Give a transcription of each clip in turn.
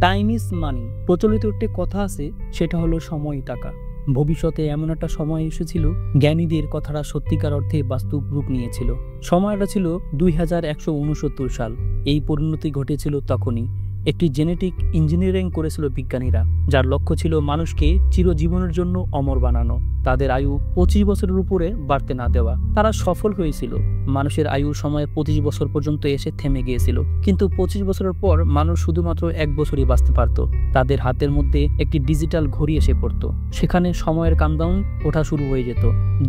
Time is money প্রচলিত একটি কথা আছে, সেটা হলো সময় টাকা। ভবিষ্যতে এমন একটা সময় এসেছিল, জ্ঞানীদের কথাটা সত্যিকার অর্থে বাস্তব রূপ নিয়েছিল। সময়টা ছিল 2169 সাল। এই পরিণতি ঘটেছিল তখনই। একটি জেনেটিক ইঞ্জিনিয়ারিং করেছিল বিজ্ঞানীরা, যার লক্ষ্য ছিল মানুষকে চিরজীবনের জন্য অমর বানানো, তাদের আয়ু 25 বছরের উপরে বাড়তে না দেওয়া। তারা সফল হয়েছিল। মানুষের আয়ু সময় 25 বছর পর্যন্ত এসে থেমে গিয়েছিল, কিন্তু 25 বছরের পর মানুষ শুধুমাত্র 1 বছরই বাঁচতে পারত। তাদের হাতের মধ্যে একটি ডিজিটাল ঘড়ি এসে পড়ত, সেখানে সময়ের কামডাউন ওঠা শুরু হয়ে যেত।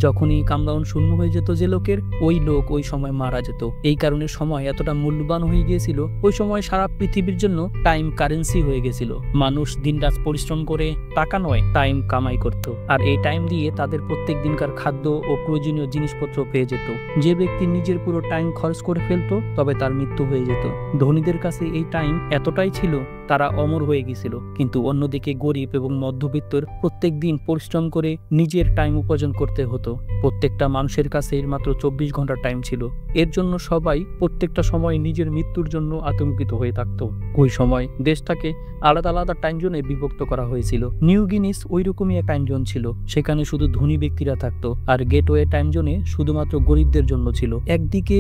যখনই কামডাউন শূন্য হয়ে যেত যে লোকের, ওই লোক ওই সময় মারা যেত। এই কারণে সময় এতটা মূল্যবান হয়ে গিয়েছিল, ওই সময় সারা পৃথিবীর জন্য টাইম কারেন্সি হয়ে গেছিল। মানুষ দিনরাত পরিশ্রম করে টাকা নয়, টাইম কামাই করত, আর এই টাইম দিয়ে তাদের প্রত্যেক দিনকার খাদ্য ও প্রয়োজনীয় জিনিসপত্র পেয়ে যেত। যে ব্যক্তি নিজের পুরো টাইম খরচ করে ফেলতো, তবে তার মৃত্যু হয়ে যেত। ধনীদের কাছে এই টাইম এতটাই ছিল, তারা অমর হয়ে গেছিল। কিন্তু অন্যদিকে গরিব এবং মধ্যবিত্তর প্রত্যেক দিন পরিশ্রম করে নিজের টাইম উপার্জন করতে হতো। প্রত্যেকটা মানুষের কাছে মাত্র 24 ঘন্টা টাইম ছিল। এর জন্য সবাই প্রত্যেকটা সময় নিজের মৃত্যুর জন্য আতঙ্কিত হয়ে থাকত। ওই সময় দেশটাকে আলাদা আলাদা টাইম জোনে বিভক্ত করা হয়েছিল। নিউ গিনিস ওই রকমই এক টাইম জোন ছিল, সেখানে শুধু ধনী ব্যক্তিরা থাকতো, আর গেটওয়ে টাইম জোনে শুধুমাত্র গরিবদের জন্য ছিল। একদিকে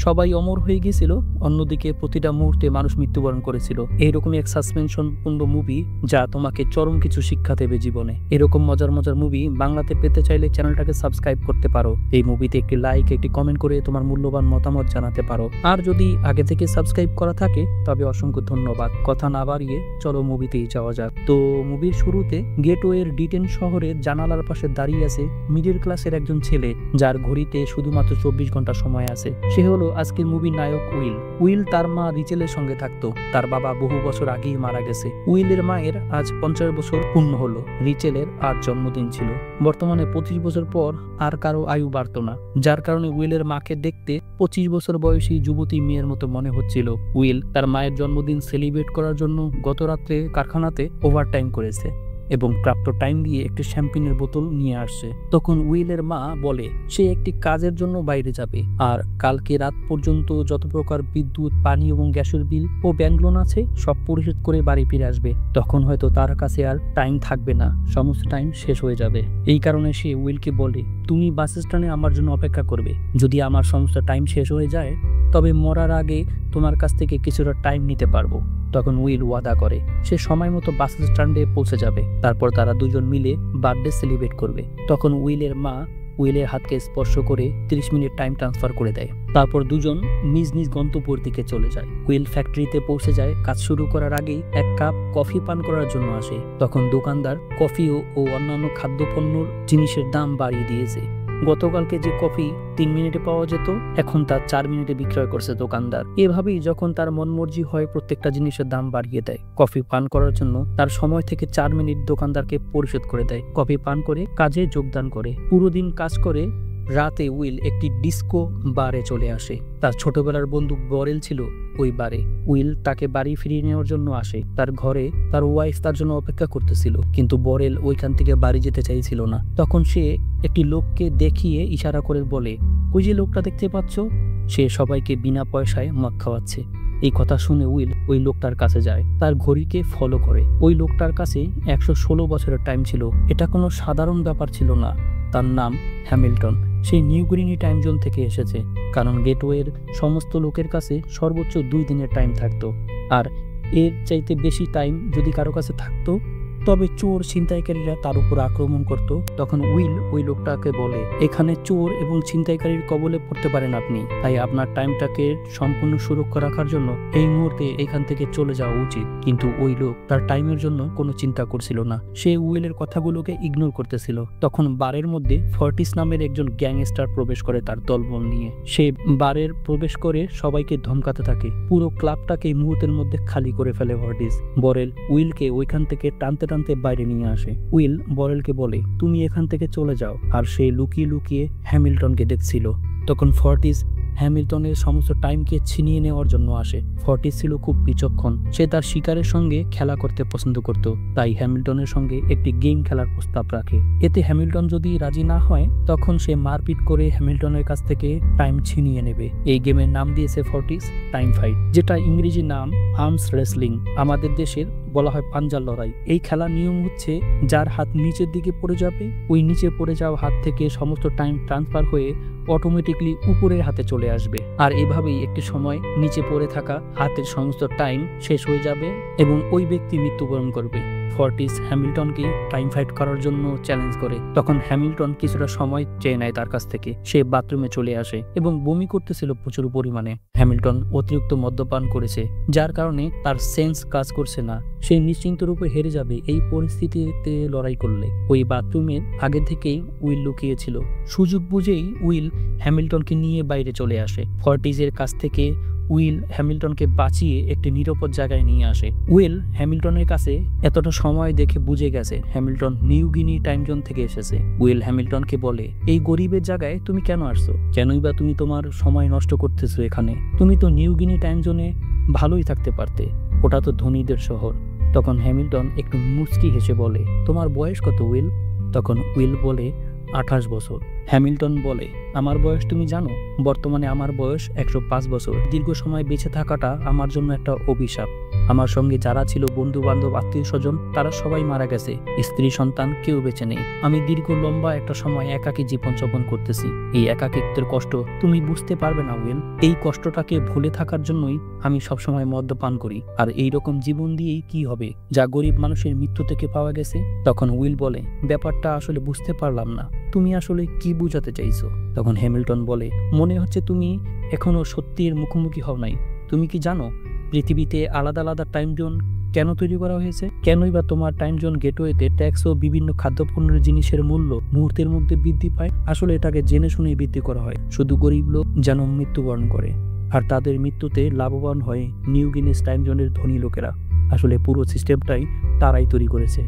সবাই অমর হয়ে গিয়েছিল, অন্যদিকে প্রতিটা মুহূর্তে মানুষ মৃত্যুবরণ করেছিল। এইরকমই এক সাসপেনশনপূর্ণ মুভি, যা তোমাকে চরম কিছু শিক্ষা দেবে জীবনে। এরকম মজার মজার মুভি বাংলাতে পেতে চাইলে চ্যানেলটাকে সাবস্ক্রাইব করতে পারো। এই মুভিতে একটি লাইক, একটি কমেন্ট করে তোমার মূল্যবান মতামত জানাতে পারো। আর যদি আগে থেকে সাবস্ক্রাইব করা থাকে তবে অসংখ্য ধন্যবাদ। কথা না বাড়িয়ে চলো মুভিতেই যাওয়া যাক। তো মুভির শুরুতে গেটওয়ের ডিটেন শহরের জানালার পাশে দাঁড়িয়ে আছে মিডল ক্লাসের একজন ছেলে, যার ঘড়িতে শুধুমাত্র 24 ঘন্টা সময় আছে। সে হলো আজকের মুভির নায়ক উইল। উইল তার মা রিচেলের সঙ্গে থাকতো। তার বাবা বহু বছর আগেই মারা গেছে। উইলের মায়ের আজ 50 বছর পূর্ণ হলো। রিচেলের আজ জন্মদিন ছিল। বর্তমানে 25 বছর পর আর কারো আয়ু বাড়ত না, যার কারণে উইলের মাকে দেখতে 25 বছর বয়সী যুবতী মেয়ের মতো মনে হচ্ছিল। উইল তার মায়ের জন্মদিন সেলিব্রেট করার জন্য গত রাত্রে কারখানাতে ওভারটাইম করেছে এবং প্রাপ্ত টাইম দিয়ে একটি শ্যাম্পেনের বোতল নিয়ে আসছে। তখন উইলের মা বলে সে একটি কাজের জন্য বাইরে যাবে, আর কালকে রাত পর্যন্ত যত প্রকার বিদ্যুৎ, পানি এবং গ্যাসের বিল ও ব্যাংক লোন আছে সব পরিশোধ করে বাড়ি ফিরে আসবে। তখন হয়তো তার কাছে আর টাইম থাকবে না, সমস্ত টাইম শেষ হয়ে যাবে। এই কারণে সে উইলকে বলে, তুমি বাস স্ট্যান্ডে আমার জন্য অপেক্ষা করবে। যদি আমার সমস্ত টাইম শেষ হয়ে যায় তবে মরার আগে তোমার কাছ থেকে কিছুটা টাইম নিতে পারবো। তখন উইল ওয়াদা করে সে সময় মতো বাস স্ট্যান্ডে পৌঁছে যাবে। তারপর তারা দুজন মিলে বার্থডে সেলিব্রেট করবে। তখন উইলের মা উইলের হাতকে স্পর্শ করে 30 মিনিট টাইম ট্রান্সফার করে দেয়। তারপর দুজন নিজ নিজ গন্তব্যের দিকে চলে যায়। উইল ফ্যাক্টরিতে পৌঁছে যায়। কাজ শুরু করার আগেই এক কাপ কফি পান করার জন্য আসে। তখন দোকানদার কফি ও অন্যান্য খাদ্যপণ্যর জিনিসের দাম বাড়িয়ে দিয়েছে। গতকালকে যে কফি 3 মিনিটে পাওয়া যেত, এখন তা 4 মিনিটে বিক্রয় করছে দোকানদার। এভাবেই যখন তার মনমর্জি হয় প্রত্যেকটা জিনিসের দাম বাড়িয়ে দেয়। কফি পান করার জন্য তার সময় থেকে 4 মিনিট দোকানদারকে পরিশোধ করে দেয়। কফি পান করে কাজে যোগদান করে পুরো দিন কাজ করে রাতে উইল একটি ডিস্কো বারে চলে আসে। তার ছোটবেলার বন্ধু বরেল ছিল ওই বারে। উইল তাকে বাড়ি ফিরিয়ে নেওয়ার জন্য আসে। তার ঘরে তার ওয়াইফ তার জন্য অপেক্ষা করতেছিল, কিন্তু বরেল ওইখান থেকে বাড়ি যেতে চাইছিল না। তখন সে একটি লোককে দেখিয়ে ইশারা করে বলে, ওই যে লোকটা দেখতে পাচ্ছ, সে সবাইকে বিনা পয়সায় মদ খাওয়াচ্ছে। এই কথা শুনে উইল ওই লোকটার কাছে যায়, তার ঘড়িকে ফলো করে। ওই লোকটার কাছে 116 বছরের টাইম ছিল। এটা কোনো সাধারণ ব্যাপার ছিল না। তার নাম হ্যামিল্টন। সেই নিউ গিনি টাইম জোন থেকে এসেছে, কারণ গেটওয়ের সমস্ত লোকের কাছে সর্বোচ্চ 2 দিনের টাইম থাকতো, আর এর চাইতে বেশি টাইম যদি কারো কাছে থাকতো তবে চোর ছিনতাইকারীরা তার উপর আক্রমণ করত। তখন উইল ওই লোকটাকে বলে, এখানে চোর এবং ছিনতাইকারীর কবলে পড়তে পারেন আপনি, তাই আপনার টাইমটাকে সম্পূর্ণ সুরক্ষা রাখার জন্য এই মুহূর্তে এখান থেকে চলে যাওয়া উচিত। কিন্তু ওই লোক তার টাইমের জন্য কোনো চিন্তা করছিল না, সে উইলের কথাগুলোকে ইগনোর করতেছিল। তখন বারের মধ্যে ফর্টিস নামের একজন গ্যাংস্টার প্রবেশ করে তার দলবল নিয়ে। সে বারের প্রবেশ করে সবাইকে ধমকাতে থাকে। পুরো ক্লাবটাকে মুহূর্তের মধ্যে খালি করে ফেলে ফর্টিস। বরেল উইলকে ওইখান থেকে টানতে টানতে বাইরে নিয়ে আসে। উইল বরেলকে বলে, তুমি এখান থেকে চলে যাও, আর সে লুকিয়ে লুকিয়ে হ্যামিল্টনকে দেখছিল। তখন ফর্টিস হ্যামিল্টনের সমস্ত টাইমকে ছিনিয়ে নেওয়ার জন্য আসে। ফর্টিস ছিল খুব বিচক্ষণ। সে তার শিকারের সঙ্গে খেলা করতে পছন্দ করত, তাই হ্যামিল্টনের সঙ্গে একটি গেম খেলার প্রস্তাব রাখে। এতে হ্যামিল্টন যদি রাজি না হয় তখন সে মারপিট করে হ্যামিল্টনের কাছ থেকে টাইম ছিনিয়ে নেবে। এই গেমের নাম দিয়েছে ফর্টিস টাইম ফাইট, যেটা ইংরেজি নাম আর্মস রেসলিং। আমাদের দেশের বলা হয় পাঞ্জার লড়াই। এই খেলার নিয়ম হচ্ছে যার হাত নিচের দিকে পড়ে যাবে ওই নিচে পড়ে যাওয়া হাত থেকে সমস্ত টাইম ট্রান্সফার হয়ে অটোমেটিকলি উপরের হাতে চলে আসবে। আর এভাবেই একটি সময় নিচে পড়ে থাকা হাতের সমস্ত টাইম শেষ হয়ে যাবে এবং ওই ব্যক্তি মৃত্যুবরণ করবে। ফর্টিস হ্যামিল্টনকে টাইম ফাইট করার জন্য চ্যালেঞ্জ করে। তখন হ্যামিল্টন কিছুটা সময় চেয়ে নেয় তার কাছ থেকে। সে বাথরুমে চলে আসে এবং বমি করতেছিল প্রচুর পরিমাণে। হ্যামিল্টন অতিরিক্ত মদ্যপান করেছে, যার কারণে তার সেন্স কাজ করছে না। সে নিশ্চিন্ত রূপে হেরে যাবে এই পরিস্থিতিতে লড়াই করলে। ওই বাথরুমের আগে থেকেই উইল লুকিয়েছিল। সুযোগ বুঝেই উইল হ্যামিল্টনকে নিয়ে বাইরে চলে আসে। ফর্টিসের কাছ থেকে উইল হ্যামিল্টনকে বাঁচিয়ে একটি নিরাপদ জায়গায় নিয়ে আসে। উইল হ্যামিল্টনের কাছে এতটা সময় দেখে বুঝে গেছে Hamilton New Guinea time zone থেকে এসেছে। উইল হ্যামিল্টনকে বলে, এই গরিবের জায়গায় তুমি কেন আসছো? কেনই বা তুমি তোমার সময় নষ্ট করতেছো এখানে? তুমি তো নিউ গিনি টাইম জোনে ভালোই থাকতে পারতে, ওটা তো ধনীদের শহর। তখন হ্যামিল্টন একটু মুচকি হেসে বলে, তোমার বয়স কত উইল? তখন উইল বলে 28 বছর। হ্যামিল্টন বলে, আমার বয়স তুমি জানো? বর্তমানে আমার বয়স 105 বছর। দীর্ঘ সময় বেঁচে থাকাটা আমার জন্য একটা অভিশাপ। আমার সঙ্গে যারা ছিল বন্ধু বান্ধব আত্মীয় স্বজন তারা সবাই মারা গেছে, স্ত্রী সন্তান কেউ বেঁচে নেই। আমি দীর্ঘ লম্বা একটা সময় একাকী জীবনযাপন করতেছি। এই একাকিত্বের কষ্ট তুমি বুঝতে পারবে না উইল। এই কষ্টটাকে ভুলে থাকার জন্যই আমি সবসময় মদ্যপান করি। আর এই রকম জীবন দিয়েই কি হবে যা গরিব মানুষের মৃত্যু থেকে পাওয়া গেছে? তখন উইল বলে, ব্যাপারটা আসলে বুঝতে পারলাম না, তুমি আসলে কি বুঝাতে চাইছো? তখন হ্যামিল্টন বলে, মনে হচ্ছে তুমি এখনো সত্যির মুখোমুখি হও নাই। তুমি কি জানো পৃথিবীতে আলাদা আলাদা টাইম জোন কেন তৈরি করা হয়েছে? কেনই বা তোমার টাইম জোন গেটওয়েতে ট্যাক্স ও বিভিন্ন খাদ্যপণ্যের জিনিসের মূল্য মুহূর্তের মধ্যে বৃদ্ধি পায়? আসলে এটাকে জেনে শুনেই বৃদ্ধি করা হয়, শুধু গরিব লোক যেন মৃত্যুবরণ করে আর তাদের মৃত্যুতে লাভবান হয় নিউ গিনিস টাইম জোনের ধনী লোকেরা। আসলে পুরো সিস্টেমটাই তারাই তৈরি করেছে।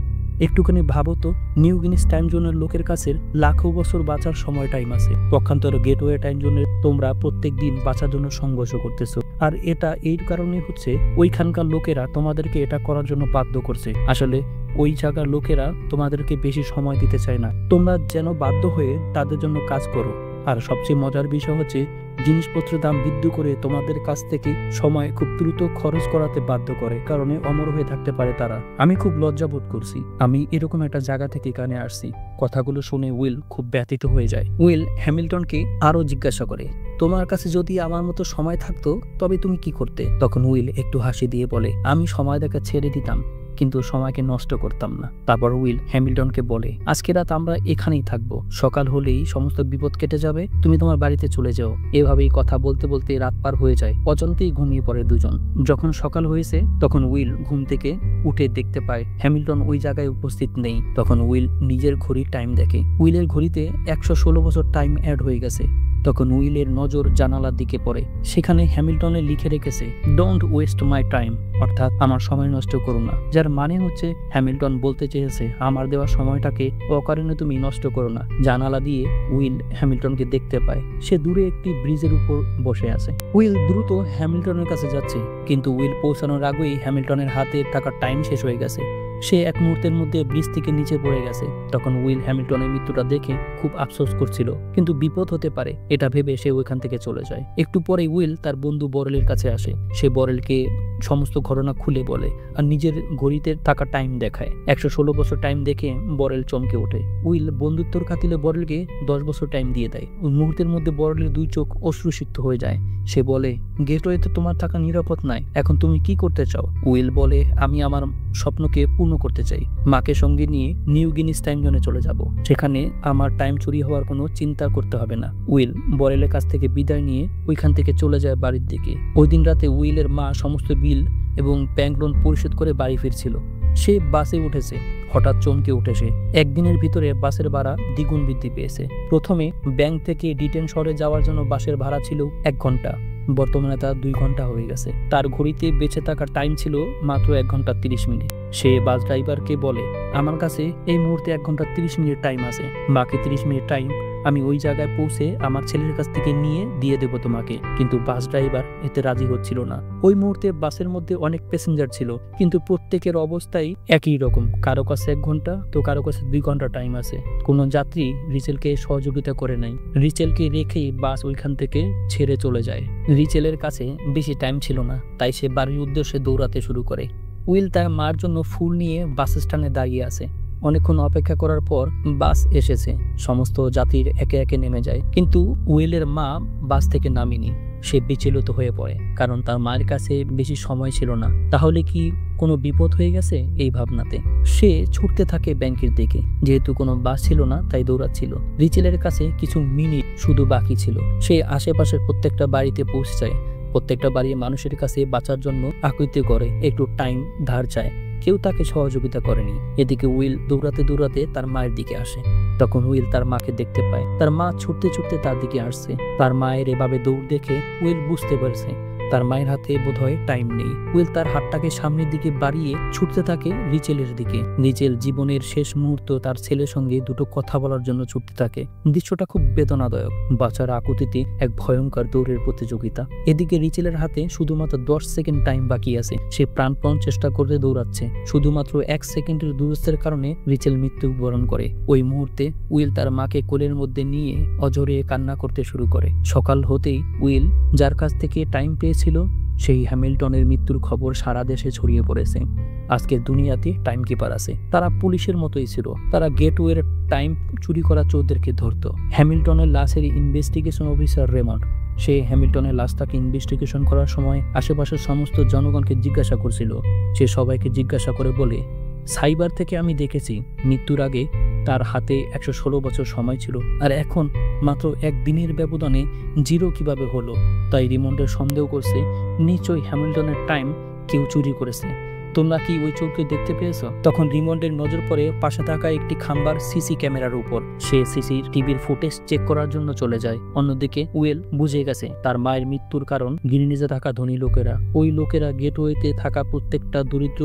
একটুখানি ভাবো তো, নিউ গিনিস টাইম জোনের লোকের কাছে লাখো বছর বাঁচার সময় টাইম আছে, পক্ষান্তরে গেটওয়ে টাইম জোনের তোমরা প্রত্যেক দিন বাঁচার জন্য সংঘর্ষ করতেছো। আর এটা এই কারণে হচ্ছে ওইখানকার লোকেরা তোমাদেরকে এটা করার জন্য বাধ্য করছে। আসলে ওই জায়গার লোকেরা তোমাদেরকে বেশি সময় দিতে চায় না, তোমরা যেন বাধ্য হয়ে তাদের জন্য কাজ করো। আর সবচেয়ে মজার বিষয় হচ্ছে জিনিসপত্রের দাম বৃদ্ধি করে তোমাদের কাছ থেকে সময় খুব দ্রুত খরচ করাতে বাধ্য করে, কারণে অমর হয়ে থাকতে পারে তারা। আমি খুব লজ্জাবোধ করছি আমি এরকম একটা জায়গা থেকে এখানে আসছি। কথাগুলো শুনে উইল খুব ব্যথিত হয়ে যায়। উইল হ্যামিল্টনকে আরো জিজ্ঞাসা করে, তোমার কাছে যদি আমার মতো সময় থাকতো তবে তুমি কি করতে? তখন উইল একটু হাসি দিয়ে বলে, আমি সময় দেখা ছেড়ে দিতাম, কিন্তু সময়কে নষ্ট করতাম না। তারপর উইল হ্যামিল্টনকে বলে, আজকে রাত আমরা এখানেই থাকবো, সকাল হলেই সমস্ত বিপদ কেটে যাবে, তুমি তোমার বাড়িতে চলে যাও। এভাবেই কথা বলতে বলতে রাত পার হয়ে যায়। অজান্তেই ঘুমিয়ে পড়ে দুজন। যখন সকাল হয়েছে তখন উইল ঘুম থেকে উঠে দেখতে পায় হ্যামিল্টন ওই জায়গায় উপস্থিত নেই। তখন উইল নিজের ঘড়ির টাইম দেখে। উইলের ঘড়িতে 116 বছর টাইম অ্যাড হয়ে গেছে। তখন উইলের নজর জানালার দিকে পড়ে। সেখানে হ্যামিল্টনে লিখে রেখেছে, ডোন্ট ওয়েস্ট মাই টাইম, অর্থাৎ আমার সময় নষ্ট করো না। যার মানে হচ্ছে হ্যামিল্টন বলতে চেয়েছে আমার দেওয়া সময়টাকে অকারণে তুমি নষ্ট করো না। জানালা দিয়ে উইল হ্যামিল্টনকে দেখতে পায়। সে দূরে একটি ব্রিজের উপর বসে আছে। উইল দ্রুত হ্যামিল্টনের কাছে যাচ্ছে, কিন্তু উইল পৌঁছানোর আগেই হ্যামিল্টনের হাতে থাকা টাইম শেষ হয়ে গেছে। সে এক মুহূর্তের মধ্যে ব্রিজ থেকে নিচে পড়ে গেছে। তখন উইল হ্যামিল্টনের মৃত্যুটা দেখে খুব আফসোস করছিল, কিন্তু বিপদ হতে পারে এটা ভেবে সে ওইখান থেকে চলে যায়। একটু পরে উইল তার বন্ধু বরেলের কাছে আসে। সে বরেলকে সমস্ত ঘটনা খুলে বলে আর নিজের ঘড়িতে থাকা টাইম দেখায়। 116 বছর টাইম দেখে বরেল চমকে ওঠে। উইল বন্ধুত্বর খাতিলে বরেলকে 10 বছর টাইম দিয়ে দেয়। ওই মুহূর্তের মধ্যে বরেলের দুই চোখ অশ্রুসিক্ত হয়ে যায়। সে বলে, গেটওয়েতে তোমার থাকা নিরাপদ নাই, এখন তুমি কি করতে চাও? উইল বলে, আমি আমার স্বপ্নকে পূর্ণ করতে চাই। মাকে সঙ্গে নিয়ে নিউ গিনিস টাইম জোনে চলে যাব, সেখানে আমার টাইম চুরি হওয়ার কোনো চিন্তা করতে হবে না। উইল বরেলের কাছ থেকে বিদায় নিয়ে ওইখান থেকে চলে যায় বাড়ির দিকে। ওই দিন রাতে উইলের মা সমস্ত বিল এবং ব্যাংক লোন পরিশোধ করে বাড়ি ফিরছিল। সে বাসে উঠেছে, হঠাৎ চমকে উঠেছে। একদিনের ভিতরে বাসের ভাড়া দ্বিগুণ বৃদ্ধি পেয়েছে। প্রথমে ব্যাংক থেকে ডিটেন শহরে যাওয়ার জন্য বাসের ভাড়া ছিল 1 ঘন্টা, বর্তমানে তা 2 ঘন্টা হয়ে গেছে। তার ঘড়িতে বেঁচে থাকার টাইম ছিল মাত্র 1 ঘন্টা 30 মিনিট। সে বাস ড্রাইভারকে বলে, আমার কাছে এই মুহূর্তে 1 ঘন্টা 30 মিনিট টাইম আছে, বাকি 30 মিনিট টাইম আমি ওই জায়গায় পৌঁছে আমার ছেলের কাছ থেকে নিয়ে দিয়ে দেবো তোমাকে। কিন্তু বাস ড্রাইভার এতে রাজি হচ্ছিল না। ওই মুহূর্তে বাসের মধ্যে অনেক প্যাসেঞ্জার ছিল, কিন্তু প্রত্যেকের অবস্থাই একই রকম। কারো কাছে 1 ঘন্টা তো কারো কাছে 2 ঘন্টা টাইম আছে। কোনো যাত্রী রিচেলকে সহযোগিতা করে নাই। রিচেলকে রেখেই বাস ওইখান থেকে ছেড়ে চলে যায়। রিচেলের কাছে বেশি টাইম ছিল না, তাই সে বাড়ির উদ্দেশ্যে দৌড়াতে শুরু করে। উইল তার মার জন্য ফুল নিয়ে বাস স্ট্যান্ডে দাঁড়িয়ে আছে। অনেকক্ষণ অপেক্ষা করার পর বাস এসেছে। সমস্ত যাত্রীর একে একে নেমে যায়, কিন্তু উইলের মা বাস থেকে নামেনি। সে বিচলিত হয়ে পড়ে, কারণ তার মায়ের কাছে বেশি সময় ছিল না। তাহলে কি কোনো বিপদ হয়ে গেছে? এই ভাবনাতে সে ছুটতে থাকে ব্যাংকের দিকে। যেহেতু কোনো বাস ছিল না, তাই দৌড়াচ্ছিল। রিচেলের কাছে কিছু মিনিট শুধু বাকি ছিল। সে আশেপাশের প্রত্যেকটা বাড়িতে পৌঁছে যায়। প্রত্যেকটা বাড়ির মানুষের কাছে বাঁচার জন্য আকুতি করে, একটু টাইম ধার চায়। কেউ তাকে সহযোগিতা করেনি। এদিকে উইল দৌড়াতে দৌড়াতে তার মায়ের দিকে আসে। তখন উইল তার মাকে দেখতে পায়। তার মা ছুটতে ছুটতে তার দিকে আসছে। তার মায়ের এভাবে দৌড় দেখে উইল বুঝতে পারছে তার মায়ের হাতে বোধহয় টাইম নেই। উইল তার হাতটাকে সামনের দিকে বাড়িয়ে ছুটতে থাকে রিচেলের দিকে। রিচেল জীবনের শেষ মুহূর্ত তার ছেলের সঙ্গে দুটো কথা বলার জন্য ছুটতে থাকে। দৃশ্যটা খুব বেদনাদায়ক। বাচ্চার আকুতিতে এক ভয়ঙ্কর দৌড়ের প্রতিযোগিতা। এদিকে রিচেলের হাতে শুধুমাত্র 10 সেকেন্ড টাইম বাকি আছে। সে প্রাণপণ চেষ্টা করে দৌড়াচ্ছে। শুধুমাত্র 1 সেকেন্ডের দূরত্বের কারণে রিচেল মৃত্যুবরণ করে। ওই মুহূর্তে উইল তার মাকে কোলের মধ্যে নিয়ে অঝরে কান্না করতে শুরু করে। সকাল হতেই উইল যার কাছ থেকে টাইম পেয়েছিল, সেই হ্যামিল্টনের মৃত্যুর খবর সারা দেশে ছড়িয়ে পড়েছে। আজকের দুনিয়াতে টাইম কিপার আছে। তারা পুলিশের মতোই ছিল। তারা গেটওয়ের টাইম চুরি করা চোরদেরকে ধরত। হ্যামিল্টনের লাশের ইনভেস্টিগেশন অফিসার রেমন্ড, সে হ্যামিল্টনের লাশটাকে ইনভেস্টিগেশন করার সময় আশেপাশের সমস্ত জনগণকে জিজ্ঞাসা করছিল। সে সবাইকে জিজ্ঞাসা করে বলে, সাইবার থেকে আমি দেখেছি মৃত্যুর আগে তার হাতে 116 বছর সময় ছিল, আর এখন মাত্র একদিনের ব্যবধানে 0 কিভাবে হলো। তাই রিমন্ডের সন্দেহ করছে নিশ্চয়ই হ্যামিল্টনের টাইম কেউ চুরি করেছে। তোমরা কি ওই চোরকে দেখতে পেয়েছো? তখন রিমন্ডের নজর পড়ে পাশে থাকা একটি খাম্বার সিসি ক্যামেরার উপর। সে সিসি টিভির ফুটেজ চেক করার জন্য চলে যায়। অন্যদিকে উইল বুঝে গেছে তার মায়ের মৃত্যুর কারণ গিরিনিজে থাকা ধনী লোকেরা। ওই লোকেরা গেটওয়েতে থাকা প্রত্যেকটা দরিদ্র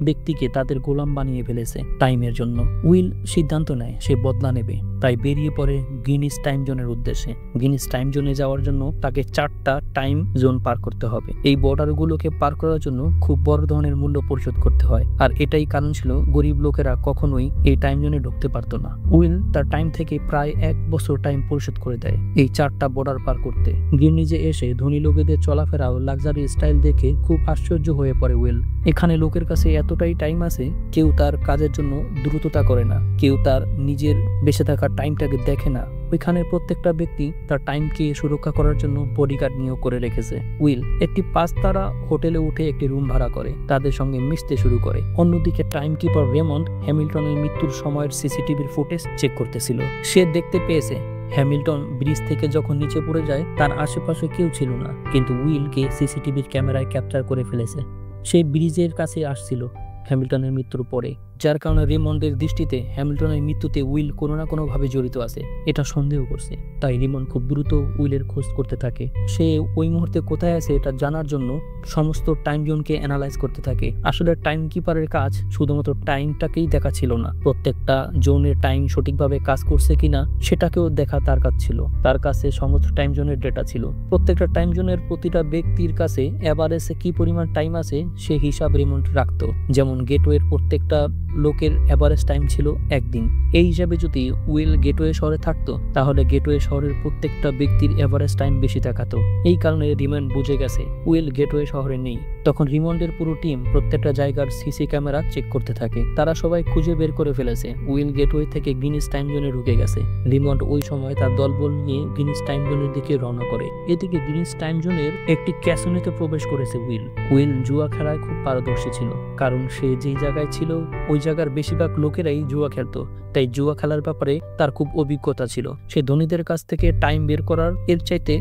ব্যক্তিকে তাদের গোলাম বানিয়ে ফেলেছে টাইমের জন্য। উইল সিদ্ধান্ত নেয় সে বদলা নেবে। তাই বেরিয়ে পড়ে গিনিস টাইম জোনের উদ্দেশ্যে। গিনিস টাইম জোনে যাওয়ার জন্য তাকে 4টা টাইম জোন পার করতে হবে। এই বর্ডারগুলোকে পার করার জন্য খুব বড় ধরনের মূল্য পরিশোধ করতে হয়, আর এটাই কারণ ছিল গরিব লোকেরা কখনোই এই টাইম জোনে ঢুকতে পারতো না। উইল তার টাইম থেকে প্রায় 1 বছর টাইম পরিশোধ করে দেয় এই 4টা বর্ডার পার করতে। গিনিজে এসে ধনী লোকেদের চলাফেরা ও লাক্সারি স্টাইল দেখে খুব আশ্চর্য হয়ে পড়ে উইল। এখানে লোকের কাছে এতটাই টাইম আছে, কেউ তার কাজের জন্য দ্রুততা করে না, কেউ তার নিজের বেঁচে থাকার টাইমটাকে দেখে না। ওইখানে প্রত্যেকটা ব্যক্তি তার টাইমকে সুরক্ষা করার জন্য বডিগার্ড নিয়োগ করে রেখেছে। উইল একটি 5 তারা হোটেলে উঠে একটি রুম ভাড়া করে তাদের সঙ্গে মিশতে শুরু করে। অন্যদিকে টাইম কিপার রেমন্ড হ্যামিল্টনের মৃত্যুর সময়ের সিসিটিভির ফুটেজ চেক করতেছিল। সে দেখতে পেয়েছে হ্যামিল্টন ব্রিজ থেকে যখন নিচে পড়ে যায় তার আশেপাশে কেউ ছিল না, কিন্তু উইলকে সিসিটিভির ক্যামেরায় ক্যাপচার করে ফেলেছে। সে ব্রিজের কাছে আসছিল হ্যামিল্টনের মৃত্যুর পরে, যার কারণে রিমন্ডের দৃষ্টিতে হ্যামিল্টনের মৃত্যুতে উইল কোনো না কোনোভাবে জড়িত আছে এটা সন্দেহ করছে। তাই রিমন্ড খুব দ্রুত উইলের খোঁজ করতে থাকে। সে ওই মুহূর্তে কোথায় আছে এটা জানার জন্য সমস্ত টাইম জোনকে অ্যানালাইজ করতে থাকে। আসলে টাইম কিপারের কাজ শুধুমাত্র টাইমটাকেই দেখা ছিল না, প্রত্যেকটা জোনের টাইম সঠিকভাবে কাজ করছে কিনা সেটাকেও দেখা তার কাজ ছিল। তার কাছে সমস্ত টাইম জোনের ডেটা ছিল। প্রত্যেকটা টাইম জোনের প্রতিটা ব্যক্তির কাছে এভারেজে কি পরিমাণ টাইম আছে সে হিসাব রিমন্ড রাখতো। যেমন গেটওয়ের প্রত্যেকটা লোকের এভারেজ টাইম ছিল 1 দিন। এই হিসাবে যদি উইল গেটওয়ে শহরে থাকতো তাহলে গেটওয়ে শহরের প্রত্যেকটা ব্যক্তির এভারেজ টাইম বেশি দেখাতো। এই কারণে রিমন্ড বুঝে গেছে উইল গেটওয়ে শহরে নেই। তখন রিমন্ডের পুরো টিম প্রত্যেকটা জায়গার সিসি ক্যামেরা চেক করতে থাকে। তারা সবাই খুঁজে বের করে ফেলেছে উইল গেটওয়ে থেকে গিনিস টাইম জোনে ঢুকে গেছে। রিমন্ড ওই সময় তার দলবল নিয়ে গিনিস টাইম জোনের দিকে রওনা করে। এদিকে গিনিস টাইম জোনের একটি ক্যাসিনোতে প্রবেশ করেছে উইল। উইল জুয়া খেলায় খুব পারদর্শী ছিল, কারণ সে যেই জায়গায় ছিল ওই জায়গার বেশিরভাগ লোকেরাই জুয়া খেলতো। তাই জুয়া খেলার ব্যাপারে তার খুব অভিজ্ঞতা ছিল। সে ধনীদের কাছ থেকে টাইম বের করার এর চাইতে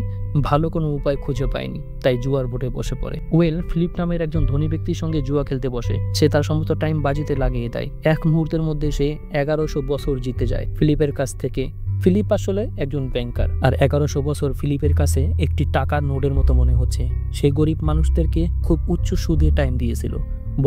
ভালো কোনো উপায় খুঁজে পায়নি, তাই জুয়ার বোর্ডে বসে পড়ে। উইল ফিলিপ নামের একজন ধনী ব্যক্তির সঙ্গে জুয়া খেলতে বসে। সে তার সমস্ত টাইম বাজিতে লাগিয়ে দেয়। 1 মুহূর্তের মধ্যে সে 1100 বছর জিতে যায় ফিলিপের কাছ থেকে। ফিলিপ আসলে একজন ব্যাংকার, আর 1100 বছর ফিলিপের কাছে একটি টাকার নোটের মতো মনে হচ্ছে। সে গরিব মানুষদেরকে খুব উচ্চ সুদে টাইম দিয়েছিল।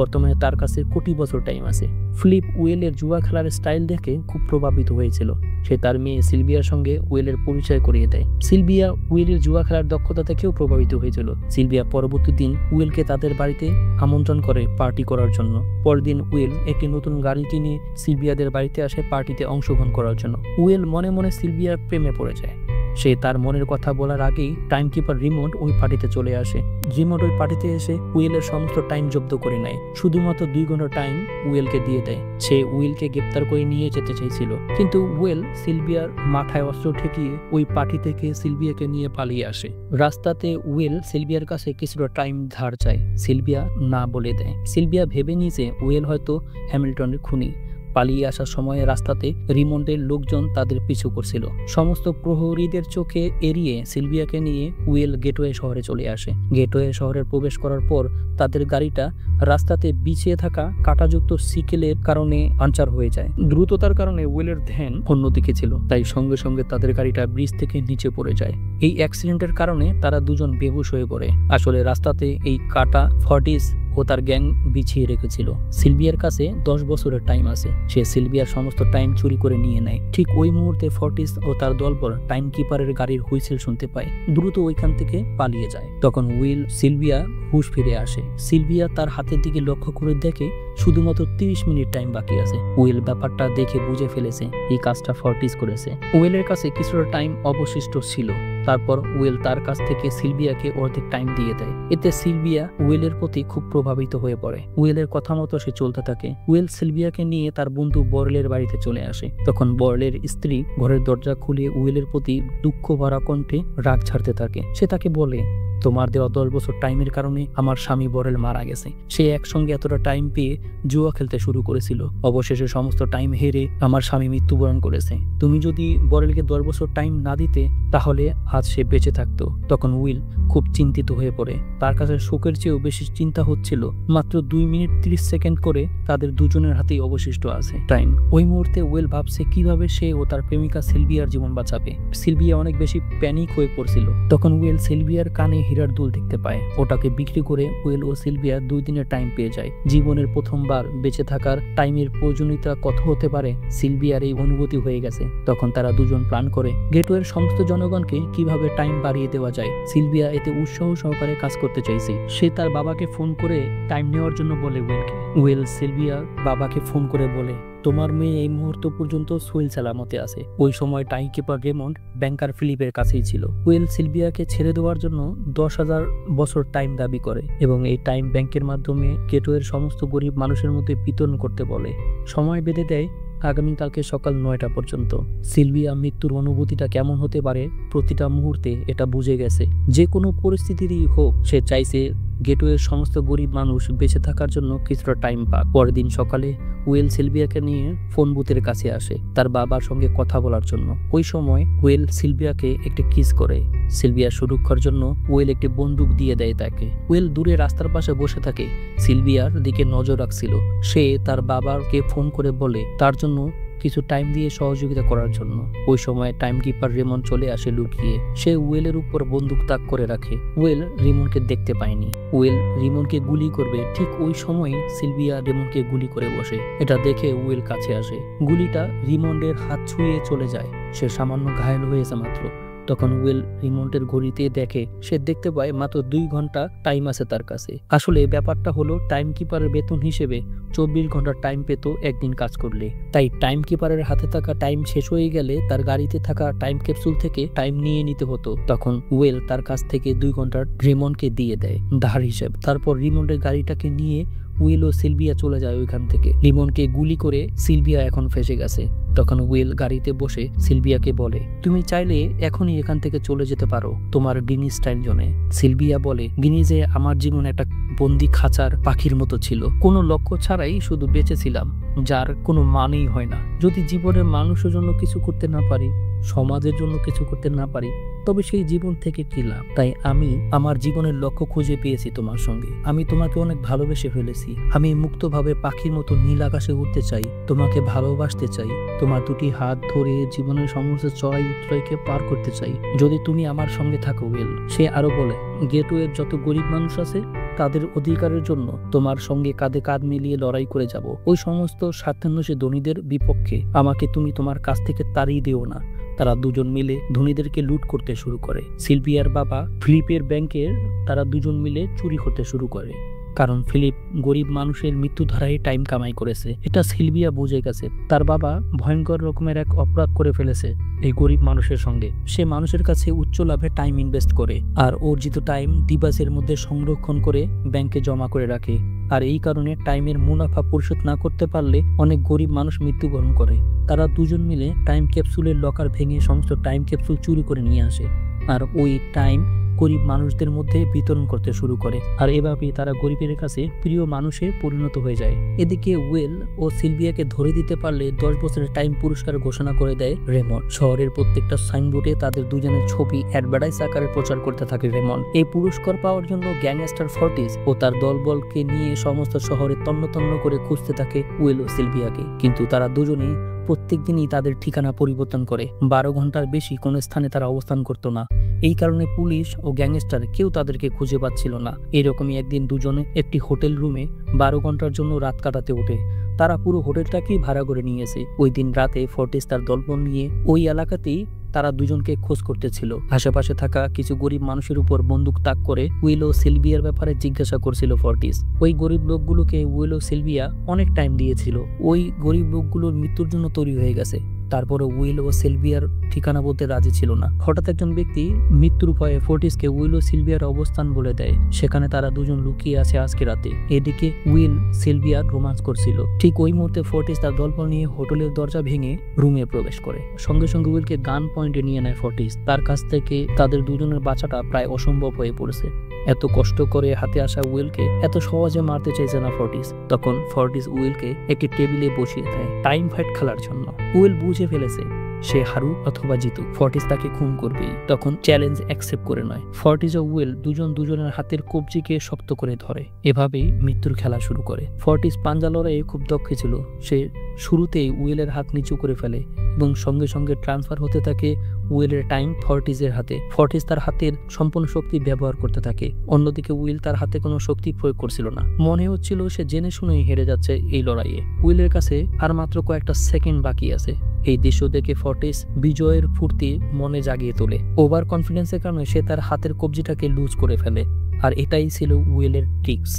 বর্তমানে তার কাছে কোটি বছর টাইম আছে। ফিলিপ উইলের জুয়া খেলার স্টাইল দেখে খুব প্রভাবিত হয়েছিল। সে তার মেয়ে সিলভিয়ার সঙ্গে উইলের পরিচয় করিয়ে দেয়। সিলভিয়া উইলের জুয়া খেলার দক্ষতা থেকেও প্রভাবিত হয়েছিল। সিলভিয়া পরবর্তী দিন উইলকে তাদের বাড়িতে আমন্ত্রণ করে পার্টি করার জন্য। পরদিন উইল একটি নতুন গাড়ি কিনে সিলভিয়াদের বাড়িতে আসে পার্টিতে অংশগ্রহণ করার জন্য। উইল মনে মনে সিলভিয়ার প্রেমে পড়ে যায়। সে তার মনের কথা বলার আগেই টাইমকিপার রিমোট ওই পার্টিতে চলে আসে। রিমোট ওই পার্টিতে এসে উইলের সমস্ত টাইম জব্দ করে নেয়, শুধুমাত্র 2 ঘন্টা টাইম উইলকে দিয়ে দেয়। সে উইলকে গ্রেপ্তার করে নিয়ে যেতে চাইছিল, কিন্তু উইল সিলভিয়ার মাথায় অস্ত্র ঠেকিয়ে ওই পার্টি থেকে সিলভিয়াকে নিয়ে পালিয়ে আসে। রাস্তাতে উইল সিলভিয়ার কাছে কিছুটা টাইম ধার চায়, সিলভিয়া না বলে দেয়। সিলভিয়া ভেবে নিয়েছে উইল হয়তো হ্যামিল্টনের খুনি। পালিয়ে আসার সময় রাস্তাতে রিমন্ডের লোকজন তাদের পিছু করছিল। সমস্ত প্রহরীদের চোখে এড়িয়ে সিলভিয়াকে নিয়ে উইল গেটওয়ে শহরে চলে আসে। গেটওয়ে শহরে প্রবেশ করার পর তাদের গাড়িটা রাস্তাতে বিছিয়ে থাকা কাঁটাযুক্ত সিকেলের কারণে পাঞ্চার হয়ে যায়। দ্রুততার কারণে উইলের ধ্যান অন্যদিকে ছিল, তাই সঙ্গে সঙ্গে তাদের গাড়িটা ব্রিজ থেকে নিচে পড়ে যায়। এই অ্যাক্সিডেন্টের কারণে তারা দুজন বেহুশ হয়ে পড়ে। আসলে রাস্তাতে এই কাটা ফর্টিস ও তার গ্যাং বিছিয়ে রেখেছিল। সিলভিয়ার কাছে 10 বছরের টাইম আছে। সে সিলভিয়ার সমস্ত টাইম চুরি করে নিয়ে নেয়। ঠিক ওই মুহূর্তে ফর্টিস ও তার দলবল টাইম কিপারের গাড়ির হুইসেল শুনতে পায়, দ্রুত ওইখান থেকে পালিয়ে যায়। তখন উইল সিলভিয়া হুশ ফিরে আসে। সিলভিয়া তার হাতের দিকে লক্ষ্য করে দেখে শুধুমাত্র 30 মিনিট টাইম বাকি আছে। উইল ব্যাপারটা দেখে বুঝে ফেলেছে এই কাজটা ফর্টিস করেছে। উইলের কাছে কিছুটা টাইম অবশিষ্ট ছিল। তারপর উইল তার কাছ থেকে সিলভিয়াকে অর্ধেক টাইম দিয়ে দেয়। এতে সিলভিয়া উইলের প্রতি খুব প্রভাবিত হয়ে পড়ে। উইলের কথা মতো সে চলতে থাকে। উইল সিলভিয়াকে নিয়ে তার বন্ধু বর্লের বাড়িতে চলে আসে। তখন বর্লের স্ত্রী ঘরের দরজা খুলে উইলের প্রতি দুঃখ ভরা কণ্ঠে রাগ ছাড়তে থাকে। সে তাকে বলে, তোমার দেওয়া 10 বছর টাইমের কারণে আমার স্বামী বরেল মারা গেছে। সে একসঙ্গে এতটা টাইম পেয়ে জুয়া খেলতে শুরু করেছিল। অবশেষে সমস্ত টাইম হেরে আমার স্বামী মৃত্যুবরণ করেছে। তুমি যদি বরেলকে 10 বছর টাইম না দিতে তাহলে আজ সে বেঁচে থাকতো। তখন উইল খুব চিন্তিত হয়ে পড়ে। তার কাছে শোকের চেয়েও বেশি চিন্তা হচ্ছিল মাত্র 2 মিনিট 30 সেকেন্ড করে তাদের দুজনের হাতেই অবশিষ্ট আছে টাইম। ওই মুহূর্তে উইল ভাবছে কিভাবে সে ও তার প্রেমিকা সিলভিয়ার জীবন বাঁচাবে। সিলভিয়া অনেক বেশি প্যানিক হয়ে পড়ছিল। তখন উইল সিলভিয়ার কানে হীরার দুল দেখতে পায়। ওটাকে বিক্রি করে উইল ও সিলভিয়া 2 দিনের টাইম পেয়ে যায়। জীবনের প্রথমবার বেঁচে থাকার টাইমের প্রয়োজনীয়তা কত হতে পারে সিলভিয়ার এই অনুভূতি হয়ে গেছে। তখন তারা দুজন প্ল্যান করে গেটওয়ের সমস্ত জনগণকে কিভাবে টাইম বাড়িয়ে দেওয়া যায়। সিলভিয়া এতে উৎসাহ সহকারে কাজ করতে চাইছে। সে তার বাবাকে ফোন করে টাইম নেওয়ার জন্য বলে উইলকে। উইল সিলভিয়ার বাবাকে ফোন করে বলে, তোমার মেয়ে এই মুহূর্ত পর্যন্ত সহিল সালামতে আছে। ওই সময় টাইম কিপার রেমন্ড ব্যাংকার ফিলিপের কাছেই ছিল। উইল সিলভিয়াকে ছেড়ে দেওয়ার জন্য 10,000 বছর টাইম দাবি করে এবং এই টাইম ব্যাংকের মাধ্যমে গেটওয়ের সমস্ত গরিব মানুষের মধ্যে বিতরণ করতে বলে। সময় বেঁধে দেয় আগামীকালকে সকাল 9টা পর্যন্ত। সিলভিয়া মৃত্যুর অনুভূতিটা কেমন হতে পারে প্রতিটা মুহূর্তে এটা বুঝে গেছে। যে কোনো পরিস্থিতিরই হোক সে চাইছে গেটওয়ের সমস্ত গরিব মানুষ বেঁচে থাকার জন্য কিছুটা টাইম পাক। পরের দিন সকালে উইল সিলভিয়াকে নিয়ে ফোন বুথের কাছে আসে তার বাবার সঙ্গে কথা বলার জন্য। ওই সময় উইল সিলভিয়াকে একটি কিস করে। সিলভিয়ার সুরক্ষার জন্য উইল একটি বন্দুক দিয়ে দেয় তাকে। উইল দূরে রাস্তার পাশে বসে থাকে, সিলভিয়ার দিকে নজর রাখছিল। সে তার বাবাকে ফোন করে বলে তার জন্য কিছু টাইম দিয়ে সহযোগিতা করার জন্য। ওই সময় টাইম কিপার রেমন চলে আসে লুকিয়ে। সে উইলের উপর বন্দুক তাক করে রাখে। উইল রিমনকে দেখতে পায়নি। উইল রিমনকে গুলি করবে, ঠিক ওই সময় সিলভিয়া রেমনকে গুলি করে বসে। এটা দেখে উইল কাছে আসে। গুলিটা রিমন্ডের হাত ছুঁয়ে চলে যায়। সে সামান্য ঘায়েল হয়েছে মাত্র। তখন উইল রিমন্ডের ঘড়িতে দেখে, সে দেখতে পায় মাত্র 2 ঘন্টা টাইম আছে তার কাছে। আসলে ব্যাপারটা হলো টাইম কিপারের বেতন হিসেবে 24 ঘন্টা টাইম পেত একদিন কাজ করলে। তাই টাইম কিপারের হাতে থাকা টাইম শেষ হয়ে গেলে তার গাড়িতে থাকা টাইম ক্যাপসুল থেকে টাইম নিয়ে নিতে হতো। তখন উইল তার কাছ থেকে 2 ঘন্টা রিমন্ডকে দিয়ে দেয় ধার হিসেব। তারপর রিমন্ডের গাড়িটাকে নিয়ে উইল ও সিলভিয়া চলে যায় ওইখান থেকে। রিমনকে গুলি করে সিলভিয়া এখন ফেসে গেছে। তখন উইল গাড়িতে বসে সিলভিয়াকে বলে, তুমি চাইলে এখনই এখান থেকে চলে যেতে পারো তোমার গিনি স্টাইল জোনে। সিলভিয়া বলে, গিনি যে আমার জীবন একটা বন্দি খাঁচার পাখির মতো ছিল, কোনো লক্ষ্য ছাড়াই শুধু বেঁচেছিলাম, যার কোনো মানেই হয় না। যদি জীবনের মানুষের জন্য কিছু করতে না পারি, সমাজের জন্য কিছু করতে না পারি, তবে সেই জীবন থেকে কি লাভ? তাই আমি আমার জীবনের লক্ষ্য খুঁজে পেয়েছি তোমার সঙ্গে। আমি তোমাকে অনেক ভালোবেসে ফেলেছি। আমি মুক্তভাবে পাখির মতো নীল আকাশে উঠতে চাই, তোমাকে ভালোবাসতে চাই, তোমার 2টি হাত ধরে জীবনের সমস্ত চড়াই উতরাইকে পার করতে চাই, যদি তুমি আমার সঙ্গে থাকো উইল। সে আরো বলে, গেটওয়ের যত গরিব মানুষ আছে তাদের অধিকারের জন্য তোমার সঙ্গে কাঁধে কাঁধ মিলিয়ে লড়াই করে যাব। ওই সমস্ত স্বার্থান্বেষী ধনীদের বিপক্ষে আমাকে তুমি তোমার কাছ থেকে তাড়িয়ে দিও না। তারা দুজন মিলে ধনীদেরকে লুট করতে শুরু করে। সিলভিয়ার বাবা ফিলিপের ব্যাংকের তারা দুজন মিলে চুরি করতে শুরু করে। কারণ ফিলিপ গরিব মানুষের মৃত্যু ধারায় টাইম কামাই করেছে। এটা সিলভিয়া বুঝে গেছে। তার বাবা ভয়ঙ্কর রকমের এক অপরাধ করে ফেলেছে এই গরিব মানুষের সঙ্গে। সে মানুষের কাছে উচ্চ লাভে টাইম ইনভেস্ট করে আর অর্জিত টাইম ডিভাইসের মধ্যে সংরক্ষণ করে ব্যাংকে জমা করে রাখে। আর এই কারণে টাইমের মুনাফা পরিশোধ না করতে পারলে অনেক গরিব মানুষ মৃত্যুবরণ করে। তারা দুজন মিলে টাইম ক্যাপসুলের লকার ভেঙে সমস্ত টাইম ক্যাপসুল চুরি করে নিয়ে আসে আর ওই টাইম গরিব মানুষদের মধ্যে বিতরণ করতে শুরু করে। আর এভাবেই তারা গরিবের কাছে প্রিয় মানুষে পরিণত হয়ে যায়। এদিকে উইল ও সিলভিয়াকে ধরে দিতে পারলে 10 বছরের টাইম পুরস্কার ঘোষণা করে দেয় রেমন্ড। শহরের প্রত্যেকটা সাইনবোর্ডে তাদের দুজনের ছবি অ্যাডভার্টাইজ আকারে প্রচার করতে থাকে রেমন্ড। এই পুরস্কার পাওয়ার জন্য গ্যাংস্টার ফর্টিস ও তার দলবলকে নিয়ে সমস্ত শহরে তন্ন তন্ন করে খুঁজতে থাকে উইল ও সিলভিয়াকে। কিন্তু তারা দুজনেই প্রত্যেক দিনই তাদের ঠিকানা পরিবর্তন করে। 12 ঘন্টার বেশি কোনো স্থানে তারা অবস্থান করত না। এই কারণে পুলিশ ও গ্যাংস্টার কেউ তাদেরকে খুঁজে পাচ্ছিল না। এরকমই একদিন দুজনে একটি হোটেল রুমে 12 ঘন্টার জন্য রাত কাটাতে ওঠে। তারা পুরো হোটেলটাকেই ভাড়া করে নিয়েছে। ওই দিন রাতে ফর্টিস তার দলবল নিয়ে ওই এলাকাতেই তারা দুজনকে খোঁজ করতেছিল। আশেপাশে থাকা কিছু গরিব মানুষের উপর বন্দুক তাক করে উইল ও সিলভিয়ার ব্যাপারে জিজ্ঞাসা করছিল ফর্টিস। ওই গরিব লোকগুলোকে উইল ও সিলভিয়া অনেক টাইম দিয়েছিল। ওই গরিব লোকগুলোর মৃত্যুর জন্য তৈরি হয়ে গেছে। তারপরে উইল ও সিলভিয়ার ঠিকানা বলতে রাজি ছিল না। হঠাৎ একজন ব্যক্তি মৃত্যুর ভয়ে ফর্টিসকে উইল ও সিলভিয়ার অবস্থান বলে দেয়। সেখানে তারা দুজন লুকিয়ে আছে আজকে রাতে। এদিকে উইল সিলভিয়ার রোমান্স করছিল। ঠিক ওই মুহূর্তে ফর্টিস তার দলবল নিয়ে হোটেলের দরজা ভেঙে রুমে প্রবেশ করে। সঙ্গে সঙ্গে উইলকে গান পয়েন্টে নিয়ে নেয় ফর্টিস। তার কাছ থেকে তাদের দুজনের বাঁচাটা প্রায় অসম্ভব হয়ে পড়েছে। এত কষ্ট করে হাতে আসা উইলকে এত সহজে মারতে চাইছে না ফর্টিস। তখন ফর্টিস উইলকে একটি টেবিলে বসিয়ে দেয় টাইম ফাইট খেলার জন্য। উইল বুঝে ফেলেছে সে হারুক অথবা জিতুক, ফর্টিস তাকে খুন করবেই। তখন চ্যালেঞ্জ অ্যাকসেপ্ট করে নয়। ফর্টিস ও উইল দুজনের হাতের কবজিকে শক্ত করে ধরে। এভাবেই মৃত্যুর খেলা শুরু করে। ফর্টিস পাঞ্জা লড়াইয়ে খুব দক্ষ ছিল। সে শুরুতেই উইলের হাত নিচু করে ফেলে এবং সঙ্গে সঙ্গে ট্রান্সফার হতে থাকে উইলের টাইম ফর্টিসের হাতে। ফর্টিস তার হাতের সম্পূর্ণ শক্তি ব্যবহার করতে থাকে। অন্যদিকে উইল তার হাতে কোনো শক্তি প্রয়োগ করছিল না। মনে হচ্ছিল সে জেনে শুনেই হেরে যাচ্ছে এই লড়াইয়ে। উইলের কাছে আর মাত্র কয়েকটা সেকেন্ড বাকি আছে। এই দৃশ্য দেখে ফর্টিস বিজয়ের ফুর্তি মনে জাগিয়ে তোলে। ওভার কনফিডেন্সের কারণে সে তার হাতের কবজিটাকে লুজ করে ফেলে। আর এটাই ছিল উইলের ট্রিক্স।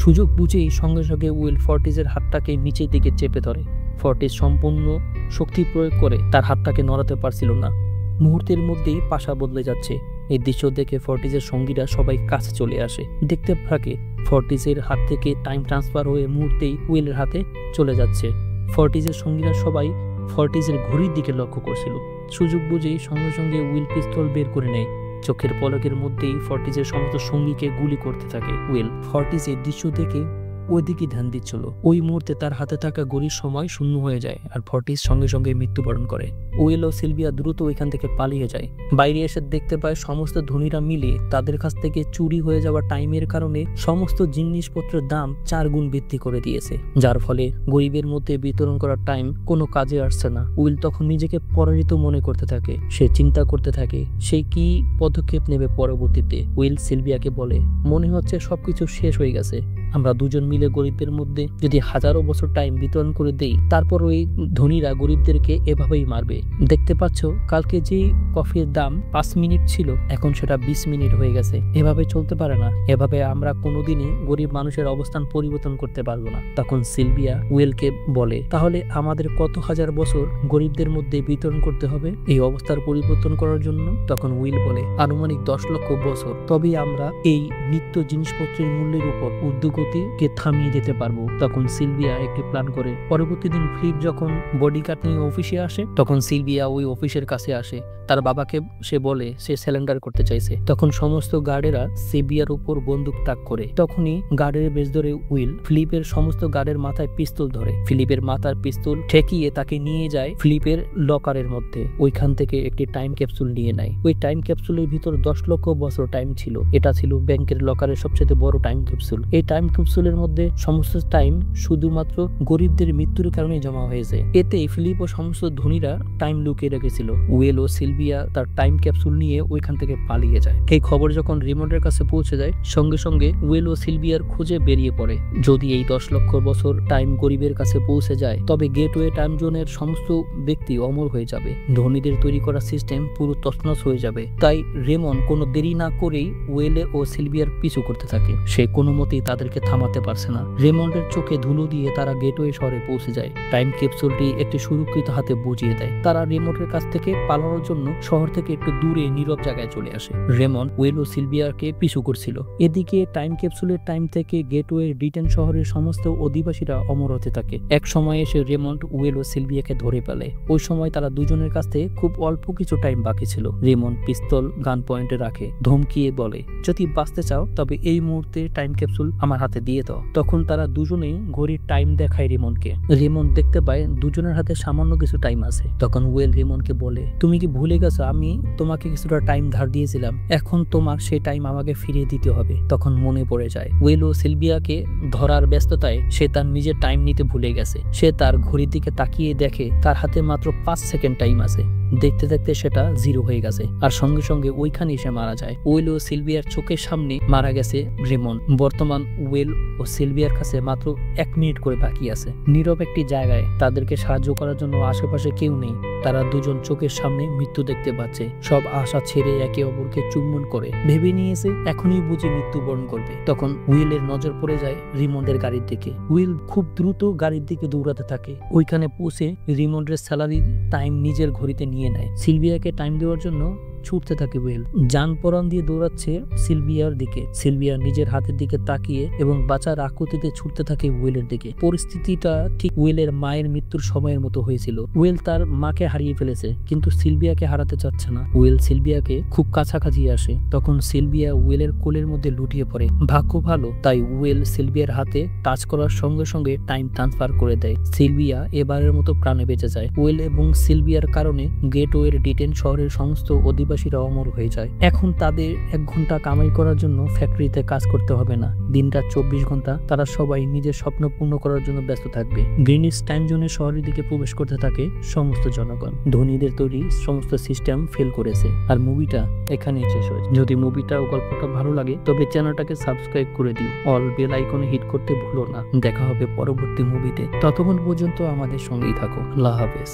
সুযোগ বুঝেই সঙ্গে সঙ্গে উইল ফর্টিসের হাতটাকে নিচের দিকে চেপে ধরে। ফর্টিস সম্পূর্ণ শক্তি প্রয়োগ করে তার হাতটাকে নড়াতে পারছিল না। মুহূর্তের মধ্যেই পাশা বদলে যাচ্ছে। এই দৃশ্য দেখে ফর্টিসের সঙ্গীরা সবাই কাছে চলে আসে। দেখতে থাকে ফর্টিসের হাত থেকে টাইম ট্রান্সফার হয়ে মুহূর্তেই উইলের হাতে চলে যাচ্ছে। ফর্টিসের সঙ্গীরা সবাই ফর্টিসের ঘড়ির দিকে লক্ষ্য করছিল। সুযোগ বুঝেই সঙ্গে সঙ্গে উইল পিস্তল বের করে নেয়। চোখের পলকের মধ্যেই ফর্টিসের সমস্ত সঙ্গীকে গুলি করতে থাকে উইল। ফর্টিস এই দৃশ্য দেখে ওইদিকে ধ্যান দিচ্ছিল। ওই মুহূর্তে তার হাতে থাকা ঘড়ির সময় শূন্য হয়ে যায় আর ফর্টিস সঙ্গে সঙ্গে মৃত্যুবরণ করে। উইল ও সিলভিয়া দ্রুত ওইখান থেকে পালিয়ে যায়। বাইরে এসে দেখতে পায় সমস্ত ধনীরা মিলে তাদের কাছ থেকে চুরি হয়ে যাওয়া টাইমের কারণে সমস্ত জিনিসপত্রের দাম 4 গুণ বৃদ্ধি করে দিয়েছে, যার ফলে গরিবের মধ্যে বিতরণ করা টাইম কোনো কাজে আসছে না। উইল তখন নিজেকে পরাজিত মনে করতে থাকে। সে চিন্তা করতে থাকে সে কি পদক্ষেপ নেবে পরবর্তীতে। উইল সিলভিয়াকে বলে, মনে হচ্ছে সবকিছু শেষ হয়ে গেছে। আমরা দুজন মিলে গরিবদের মধ্যে যদি হাজারো বছর টাইম বিতরণ করে দেই, তারপর ওই ধনীরা গরিবদেরকে এভাবেই মারবে। দেখতে পাচ্ছ কালকে যে কফির দাম 5 মিনিট ছিল, এখন সেটা 20 মিনিট হয়ে গেছে। এভাবে চলতে পারে না। এভাবে আমরা কোনোদিনই গরিব মানুষের অবস্থান পরিবর্তন করতে পারবো না। তখন সিলভিয়া উইলকে বলে, তাহলে আমাদের কত হাজার বছর গরিবদের মধ্যে বিতরণ করতে হবে এই অবস্থার পরিবর্তন করার জন্য? তখন উইল বলে, আনুমানিক 10 লক্ষ বছর। তবেই আমরা এই নিত্য জিনিসপত্রের মূল্যের উপর ঊর্ধ্বগতিকে থামিয়ে দিতে পারবো। তখন সিলভিয়া একটি প্ল্যান করে। পরবর্তী দিন ফিলিপ যখন বডিগার্ড নিয়ে অফিসে আসে, তখন সিলভিয়া ওই অফিসের কাছে আসে। তার বাবাকে সে বলে সে সারেন্ডার করতে চাইছে। তখন সমস্ত গার্ডেরা সিলভিয়ার উপর বন্দুক তাক করে। তখনই গার্ডের বেশ ধরে উইল ফিলিপের সমস্ত গার্ডের মাথায় পিস্তল ধরে। ফিলিপের মাথার পিস্তল ঠেকিয়ে তাকে নিয়ে যায় ফিলিপের লকারের মধ্যে। ওইখান থেকে একটি টাইম ক্যাপসুল নিয়ে নেয়। ওই টাইম ক্যাপসুলের ভিতর 10 লক্ষ বছর টাইম ছিল। এটা ছিল ব্যাংকের লকারের সবচেয়ে বড় টাইম ক্যাপসুল। এই টাইম ক্যাপসুলের মধ্যে সমস্ত টাইম শুধুমাত্র গরিবদের মৃত্যুর কারণে জমা হয়েছে। এতে ফিলিপ ও সমস্ত ধনীরা টাইম লুকিয়ে রেখেছিল। উইল ও সিলভিয়া তার টাইম ক্যাপসুল নিয়ে ওইখান থেকে পালিয়ে যায়। এই খবর যখন রিমন্ডের কাছে পৌঁছে যায়, সঙ্গে সঙ্গে উইল ও সিলভিয়ার খোঁজে বেরিয়ে পড়ে। যদি এই 10 লক্ষ বছর টাইম গরিবের কাছে পৌঁছে যায়, তবে গেটওয়ে টাইম জোনের সমস্ত ব্যক্তি অমর হয়ে যাবে। ধনীদের তৈরি করা সিস্টেম পুরো তছনছ হয়ে যাবে। তাই রেমন কোনো দেরি না করেই উইল ও সিলভিয়ার পিছু করতে থাকে। সে কোনো মতেই তাদেরকে রেমন্ডকে থামাতে পারছে না। রেমন্ডের চোখে ধুলো দিয়ে তারা গেটওয়ে শহরে পৌঁছে যায়। টাইম ক্যাপসুলটি একটি সুরক্ষিত হাতে বুঝিয়ে দেয়। তারা রেমন্ডের কাছ থেকে পালানোর জন্য শহর থেকে একটু দূরে নীরব জায়গায় চলে আসে। রেমন্ড ওয়েল ও সিলভিয়াকে পিছু করছিল। এদিকে টাইম ক্যাপসুলের টাইম থেকে গেটওয়ে ডিটেন শহরের সমস্ত অধিবাসীরা অমর হতে থাকে। এক সময় এসে রেমন্ড ওয়েল ও সিলভিয়াকে ধরে ফেলে। ওই সময় তারা দুজনের কাছ থেকে খুব অল্প কিছু টাইম বাকি ছিল। রেমন্ড পিস্তল গান পয়েন্টে রাখে, ধমকিয়ে বলে, যদি বাঁচতে চাও তবে এই মুহূর্তে টাইম ক্যাপসুল আমার হাতে দিয়ে দাও। তখন তারা দুজনেই ঘড়ির টাইম দেখায় রেমন্ডকে। রেমন্ড দেখতে পায় দুজনের হাতে সামান্য কিছু টাইম আছে। তখন ওয়েল রেমন্ডকে বলে, তুমি কি ভুলে গেছো আমি তোমাকে কিছুটা টাইম ধার দিয়েছিলাম, এখন তোমার সেই টাইম আমাকে ফিরিয়ে দিতে হবে। তখন মনে পড়ে যায় ওয়েল ও সিলভিয়াকে ধরার ব্যস্ততায় সে তার নিজের টাইম নিতে ভুলে গেছে। সে তার ঘড়ির দিকে তাকিয়ে দেখে তার হাতে মাত্র 5 সেকেন্ড টাইম আছে। দেখতে দেখতে সেটা 0 হয়ে গেছে, আর সঙ্গে সঙ্গে ওইখানেই সে মারা যায়। ওয়েল ও সিলভিয়ার চোখের সামনে মারা গেছে রেমন্ড। বর্তমান ওয়েল ও সিলভিয়ার কাছে মাত্র 1 মিনিট করে বাকি আছে। নীরব একটি জায়গায় তাদেরকে সাহায্য করার জন্য আশেপাশে কেউ নেই। তারা দুজন চোখের সামনে মৃত্যু দেখতে পাচ্ছে। সব আশা ছেড়ে একে অপরকে চুম্বন করে ভেবে নিয়েছে এখনই বুঝি মৃত্যুবরণ করবে। তখন উইলের নজর পড়ে যায় রিমন্ডের গাড়ির দিকে। উইল খুব দ্রুত গাড়ির দিকে দৌড়াতে থাকে। ওইখানে পৌঁছে রিমন্ডের স্যালারির টাইম নিজের ঘড়িতে নিয়ে নেয়। সিলভিয়াকে টাইম দেওয়ার জন্য ছুটতে থাকে উইল। যান পরান দিয়ে দৌড়াচ্ছে সিলভিয়ার দিকে। সিলভিয়া নিজের হাতের দিকে তাকিয়ে এবং বাঁচার আকুতিতে ছুটতে থাকে উইলের দিকে। পরিস্থিতিটা ঠিক উইলের মায়ের মৃত্যুর সময়ের মতো হয়েছিল। উইল তার মাকে হারিয়ে ফেলেছে, কিন্তু সিলভিয়াকে হারাতে চাচ্ছে না। উইল সিলভিয়াকে খুব কাছাকাছি আসে। তখন সিলভিয়া উইলের কোলের মধ্যে লুটিয়ে পড়ে। ভাগ্য ভালো তাই উইল সিলভিয়ার হাতে টাচ করার সঙ্গে সঙ্গে টাইম ট্রান্সফার করে দেয়। সিলভিয়া এবারের মতো প্রাণে বেঁচে যায়। উইল এবং সিলভিয়ার কারণে গেটওয়ের ডিটেন শহরের সমস্ত অধিবাসীরা অমর হয়ে যায়। এখন তাদের 1 ঘন্টা কামাই করার জন্য ফ্যাক্টরিতে কাজ করতে হবে না। দিনটা 24 ঘন্টা তারা সবাই নিজের স্বপ্ন পূর্ণ করার জন্য ব্যস্ত থাকবে। গ্রিনিচ টাইম জোনে শহরের দিকে প্রবেশ করতে থাকে সমস্ত জনগণ। ধনীদের তৈরি সমস্ত সিস্টেম ফেল করেছে। আর মুভিটা এখানেই শেষ হয়েছে। যদি মুভিটা ও গল্পটা ভালো লাগে তবে চ্যানেলটাকে সাবস্ক্রাইব করে দিও। অল বেল আইকনে হিট করতে ভুলো না। দেখা হবে পরবর্তী মুভিতে। ততক্ষণ পর্যন্ত আমাদের সঙ্গেই থাকো। আল্লাহ হাফেজ।